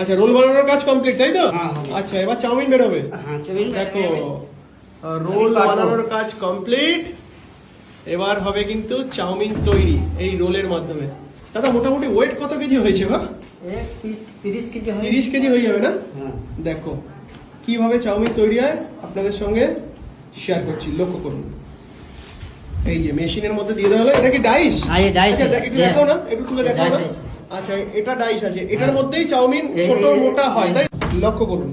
আচ্ছা, রোল বানানোর কাজ কমপ্লিট, তাই তো? হ্যাঁ। আচ্ছা, এবার চাউমিন বেরোবে। হ্যাঁ, চাউমিন দেখো, রোল বানানোর কাজ কমপ্লিট। এবার হবে কিন্তু চাউমিন তৈরি এই রোলের মাধ্যমে। দাদা, মোটামুটি ওয়েট কত কেজি হয়েছে বা? 30 কেজি হয়। 30 কেজি হয়ে যাবে না? হ্যাঁ। দেখো কিভাবে চাউমিন তৈরি হয় আপনাদের সঙ্গে শেয়ার করছি, লক্ষ্য করুন। এই যে মেশিনের মধ্যে দিয়ে দেওয়া হলো। এটা কি ডাইস? হ্যাঁ, এই ডাইস। আচ্ছা, একটু দেখাও না, একটু খুলে দেখাও না। ডাইস আছে। আচ্ছা, এটা ডাইস আছে, এটার মধ্যেই চাউমিন ছোট মোটা হয়, তাই? লক্ষ্য করুন,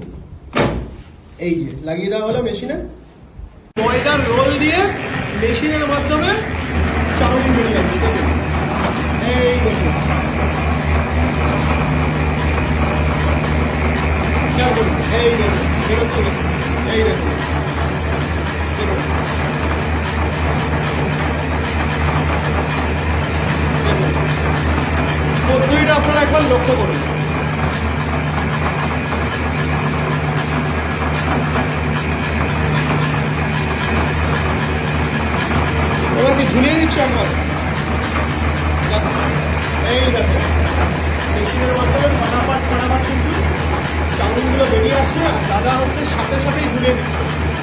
এই যে লাগিয়ে দেওয়া হলো মেশিনে। ময়দার রোল দিয়ে মেশিনের মাধ্যমে চাউমিন বেরিয়ে যাচ্ছে, দেখুন। এই দেখুন, খেয়াল করুন, এই দেখুন বেরোচ্ছে, দেখুন, এই দেখুন, দেখুন, দেখুন। পদ্ধতিটা আপনারা একবার লক্ষ্য করুন। এবার কি ঝুলিয়ে দিচ্ছি একবার, দেখো, এই দেখো মেশিনের মাধ্যমে ফটাফট কিন্তু চাউমিনগুলো বেরিয়ে আসছে। আর দাদা হচ্ছে সাথে সাথেই ঝুলিয়ে দিচ্ছে।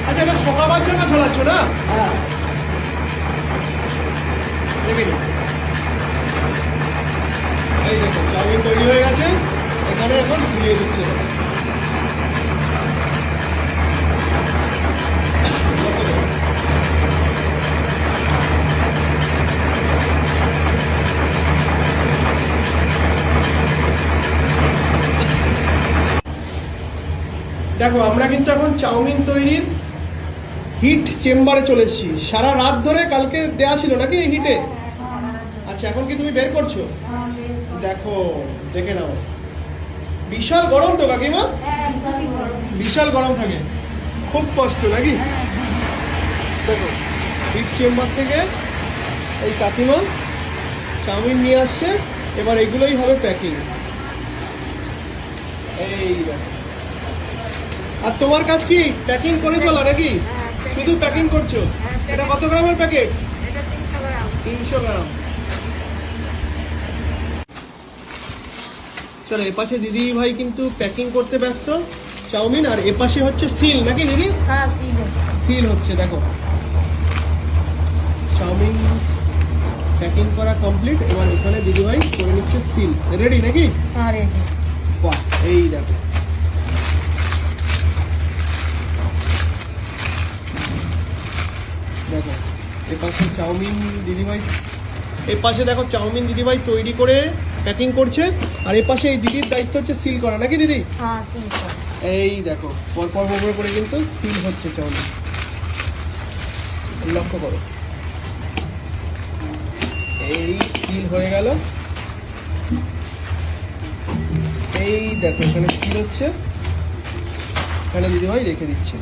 আচ্ছা, এটা শোকাবার জন্য ঝোলাচ্ছ না? হ্যাঁ। দেখে নিন, এই দেখো চাউমিন তৈরি হয়ে গেছে, এখানে এখন ঝুলিয়ে দিচ্ছে। দেখো, আমরা কিন্তু এখন চাউমিন তৈরির হিট চেম্বারে চলে এসেছি। সারা রাত ধরে কালকে দেয়া ছিল নাকি এই হিটে? আচ্ছা, এখন কি তুমি বের করছো? দেখো, দেখে নাও, বিশাল গরম তো কাকিমা? বিশাল গরম থাকে, খুব কষ্ট নাকি? দেখো, হিট চেম্বার থেকে এই কাকিমা চাউমিন নিয়ে আসছে। এবার এগুলোই হবে প্যাকিং। এই দেখো, আর তোমার কাজ কি প্যাকিং করে চলা নাকি? শুধু প্যাকিং করছো? এটা কত গ্রামের প্যাকেট? 300 গ্রাম। চলো, এপাশে দিদি ভাই কিন্তু প্যাকিং করতে ব্যস্ত চাউমিন, আর এপাশে হচ্ছে সিল নাকি দিদি? হ্যাঁ, সিল হচ্ছে। দেখো, চাউমিন প্যাকিং করা কমপ্লিট। এবার এখানে দিদি ভাই করে নিচ্ছে সিল। রেডি নাকি? হ্যাঁ, রেডি। বাহ, এই দেখো, দেখো এপাশে চাউমিন দিদিভাই, এপাশে দেখো চাউমিন দিদিভাই তৈরি করে প্যাকিং করছে। আর এপাশে এই দিদির দায়িত্ব হচ্ছে সিল করা নাকি দিদি? হ্যাঁ, সিল করা। এই দেখো, পরপর করে কিন্তু সিল হচ্ছে চাউমিন, লক্ষ্য করো। এই সিল হয়ে গেল। এই দেখো, এখানে সিল হচ্ছে, এখানে দিদিভাই রেখে দিচ্ছে।